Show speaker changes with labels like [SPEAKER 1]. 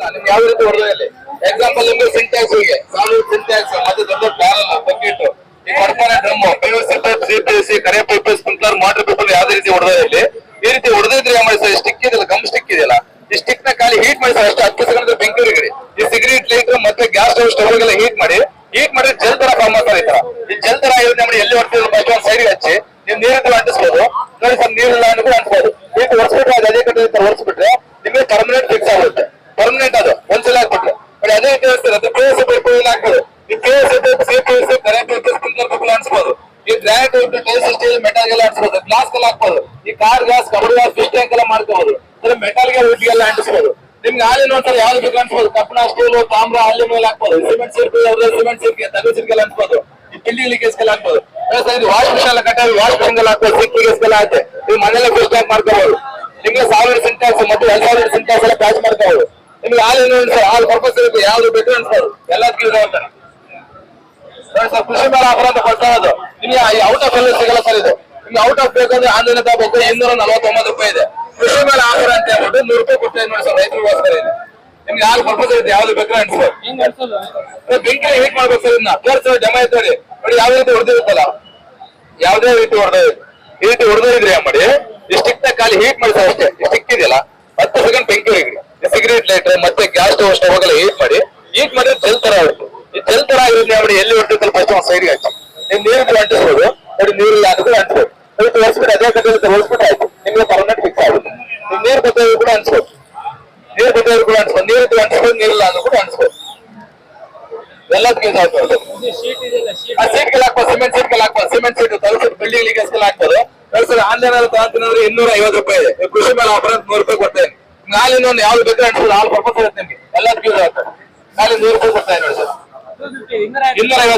[SPEAKER 1] ನಿಮ್ಗೆ ಯಾವ ರೀತಿ ಹೊಡೆದಲ್ಲಿ ಎಕ್ಸಾಂಪಲ್ ನಿಮ್ಗೆ ಸಿಂಟ್ಯಾಕ್ಸ್ ಗೆ ಸಾಲಿಡ್ ಸಿಂಟ್ಯಾಕ್ಸ್ ಮತ್ತೆ ದೊಡ್ಡ ಬ್ಯಾರಲ್ ಬಕೆಟ್ ಈ ಕೊಡ್ಪಾನೆ ಡ್ರಮ್ PVC ಕರೆ ಪೈಪ್ ಸ್ಪ್ರಿಂಕ್ಲರ್ ಮೋಟರ್ ಪೈಪ್ ಯಾವ್ದೇ ರೀತಿ ಹೊಡೆದಲ್ಲಿ ಈ ರೀತಿ ಹೊಡೆದಿದ್ರೆ ಏನ್ ಮಾಡಿ ಸರ್ ಸ್ಟಿಕ್ ಇದೆಯಲ್ಲ ಗಮ್ ಸ್ಟಿಕ್ ಇದೆಯಲ್ಲ ಈ ಸ್ಟಿಕ್ ನ ಖಾಲಿ ಹೀಟ್ ಮಾಡಿ ಸರ್ ಅಷ್ಟು 10 ಸೆಕೆಂಡ್ ಬೆಂಕಿ ಹೊರಗಡೆ ಈ ಸಿಗರೇಟ್ ಲೈಟರ್ ಮತ್ತೆ ಗ್ಯಾಸ್ ಸ್ಟವ್ ಗೆಲ್ಲ ಹೀಟ್ ಮಾಡಿ ಜಲ್ ತರ ಫಾರ್ಮ್ ಆಗ್ತಾರೆ ಈ ಜಲ್ ತರ ಇರೋದು ನಮಗೆ ಎಲ್ಲಿ ಹೊಡ್ತಿದ್ರು ಫಸ್ಟ್ ಒಂದ್ ಸೈಡ್ ಹಚ್ಚಿ ನೀವು ನೀರಿನ ಅಂಟಿಸ್ಬೋದು ನೋಡಿ ಸರ್ ನೀರಿಲ್ಲ ಕೂಡ ಅಂಟಿಸ್ಬೋದು ಈಗ ಒರೆಸ್ಬಿಟ್ರೆ ಅದೇ ಕಡೆ ಒರೆಸ್ಬಿಟ್ರೆ ನಿಮಗೆ ಪರ್ಮನೆಂಟ್ ಫಿಕ್ಸ್ ಆಗುತ್ತೆ ಪರ್ಮನೆಂಟ್ ಅದು ಒಂದ್ಸಲ ಹಾಕ್ಬಿಟ್ರೆ ಅದೇ ರೀತಿ ಅದು PVC ಪೈಪ್ ಹಾಕ್ಬೋದು ಈ PVC CPVC ಕರೆ ಪೈಪ್ ಸ್ಪ್ರಿಂಕ್ಲರ್ ಪೈಪ್ ಅನ್ಸ್ಬೋದು ಈ ಗ್ರಾನೈಟ್ ಟೈಲ್ಸ್ ಸ್ಟೀಲ್ ಮೆಟಲ್ ಎಲ್ಲ ಅಂಟಿಸ್ಬೋದು ಗ್ಲಾಸ್ ಎಲ್ಲ ಹಾಕ್ಬೋದು ಈ car glass kabaddi glass fish tank ಎಲ್ಲ ಮಾಡ್ಕೋಬಹುದು ಮೆಟಲ್ ಗೆ ವುಡ್ಗೆಲ್ಲ ಅಂಟಿಸ್ಬೋದು ನಿಮ್ಗೆ ಹಾಲಿನ ಒಂದ್ಸಲ ಯಾವ್ದು ಬೇಕು ಅನ್ಸ್ಬೋದು ಕಬ್ಬಣ ಸ್ಟೀಲ್ ತಾಮ್ರ ಅಲ್ಲಿ ಮೇಲೆ ಹಾಕ್ಬೋದು ಸಿಮೆಂಟ್ ಸಿರ್ಕೆ ತಗಡು ಸಿರ್ಕೆಲ್ಲ ಅನ್ಸ್ಬೋದು ಈ ಪಿಲ್ಲಿ ಲಿಕೇಸ್ಗೆಲ್ಲ ಹಾಕ್ಬೋದು ವಾಶ್ ಮಿಷನ್ ಎಲ್ಲ ಕಟ್ಟಾಗಿ ವಾಶ್ ಮಿಷನ್ ಎಲ್ಲ ಹಾಕ್ಬೋದು ಸಿಕ್ಕಿಗೆಸ್ಗೆಲ್ಲ ಆಯ್ತು ನೀವು ಮನೆಯಲ್ಲ ಫಿಶ್ ಟ್ಯಾಂಕ್ ಮಾಡ್ಕೋಬಹುದು ನಿಮ್ಗೆ 1000 ಸಿಂಟ್ಯಾಕ್ಸ್ ಮತ್ತೆ 2000 ಸಿಂಟ್ಯಾಕ್ಸ್ ಎಲ್ಲ ಪ್ಯಾಚ್ ಮಾಡ್ಕೋಬಹುದು ನಿಮ್ಗೆ ಹಾಲಿನ ಹಾಲು ಪರ್ಪಸ್ ಇರುತ್ತೆ ಯಾವ್ದು ಬೇಕು ಅನ್ಸ್ಬೋದು ಎಲ್ಲದಕ್ಕೂ ಯೂಸ್ ಆಗ್ತಾರೆ ನೋಡಿ ಸರ್ ಕೃಷಿ ಮೇಳ ಆಫರ್ ಅಂತ ಕೊಡ್ತಾ ಇರೋದು ನಿಮ್ಗೆ ಔಟ್ ಆಫ್ ಎಲ್ಲ ಸಿಗಲ್ಲ ಸರ್ ಇದು ನಿಮ್ಗೆ ಔಟ್ ಆಫ್ ಬೇಕಂದ್ರೆ ಆನ್ಲೈನ್ ತಗೋಬೇಕು 249 ರೂಪಾಯಿ ಇದೆ ಕೃಷಿ ಮೇಳ ಆಫರ್ ಅಂತ ಹೇಳ್ಬಿಟ್ಟು 100 ರೂಪಾಯಿ ಕೊಡ್ತಾ ನೋಡಿ ಸರ್ ರೈತರಿಗೋಸ್ಕರ ಇದೆ ನಿಮ್ಗೆ ಹಾಲು ಪರ್ಪಸ್ ಇರುತ್ತೆ ಯಾವ್ದು ಬೇಕಾದ್ರೆ ಅನ್ಸ್ಬೋದು ಬೆಂಕಿ ಹೀಟ್ ಮಾಡ್ಬೇಕು ಸರ್ ಇದನ್ನ ತೋರಿಸೋ ಜಮ ಇರ್ತದೆ ನೋಡಿ ಯಾವ ರೀತಿ ಹೊಡೆದಿರುತ್ತಲ್ಲ ಯಾವ್ದೇ ರೀತಿ ಈ ರೀತಿ ಹೊಡೆದಿದ್ರೆ ಮಾಡಿ ಈ ಸ್ಟಿಕ್ ನ ಖಾಲಿ ಹೀಟ್ ಮಾಡಿ ಸರ್ ಅಷ್ಟೇ ಸ್ಟಿಕ್ ಇದೆಯಲ್ಲ 10 ಸೆಕೆಂಡ್ ಬೆಂಕಿ ಹೊರಗಡೆ ಸಿಗರೇಟ್ ಲೈಟರ್ ಮತ್ತೆ ಗ್ಯಾಸ್ ಸ್ಟವ್ ಎಲ್ಲ ಹೀಟ್ ಮಾಡಿ ಜಲ್ ತರ ಆಗುತ್ತೆ ಈ ಜಲ್ ತರ ಆಗಿರೋದು ನೋಡಿ ಎಲ್ಲಿ ಹೊಡ್ತಿರ್ತಾರೆ ಫಸ್ಟ್ ಒಂದು ಸೈಡ್ಗೆ ಹಾಕಿ ನೀವು ನೀರು ಅಂಟಿಸ್ಬೋದು ನೋಡಿ ನೀರಿಲ್ಲ ಅಂದ್ರೂ ಅಂಟಿಸ್ಬೋದು ಅದಕ್ಕೆ ಒರೆಸ್ಬಿಟ್ಟು ಅದೇ ಕಡೆ ಒರೆಸ್ಬಿಟ್ಟು ಆಯ್ತು ನಿಮ್ಗೆ ಪರ್ಮನೆಂಟ್ ಫಿಕ್ಸ್ ಆಗುತ್ತೆ ನೀವು ನೀರು ಬತ್ತವರು ಕೂಡ ಅನ್ಸ್ಬೋದು ನೀರು ಅಂಟಿಸ್ಬೋದು ನೀರಿಲ್ಲ ಅಂದ್ರೂ ಕೂಡ ಅನ್ಸ್ಬೋದು ಎಲ್ಲದಕ್ಕೆ ಯೂಸ್ ಆಗ್ತದೆ ಸೀಟ್ಗೆಲ್ಲ ಹಾಕ್ಬೋದು ಸಿಮೆಂಟ್ ಸೀಟ್ ತಲುಪಿಟ್ಟು ಬಿಲ್ಡಿಂಗ್ ಲೀಗಸ್ಗೆಲ್ಲ ಹಾಕ್ಬೋದು ಸರ್ ಆನ್ಲೈನ್ ಅಲ್ಲಿ ತಗೊಂತಿನಂದ್ರೆ 250 ರೂಪಾಯಿ ಇದೆ ಕೃಷಿ ಮೇಲೆ ಆಫರ್ ಅಂತ 100 ರೂಪಾಯಿ ಕೊಡ್ತೇನೆ ಹಾಲಿನ ಒಂದು ಯಾವ್ದು ಬೇಕಾದ್ರೆ ಅನ್ಸ್ಬೋದು ಹಾಲು ಪರ್ಪಸ್ ಇರುತ್ತೆ ನಿಮ್ಗೆ ಎಲ್ಲದಕ್ಕೂ ಯೂಸ್ ಆಗ್ತದೆ ಖಾಲಿ 100 ರೂಪಾಯಿ ಕೊಡ್ತಾ ನೋಡಿ ಸರ್ 250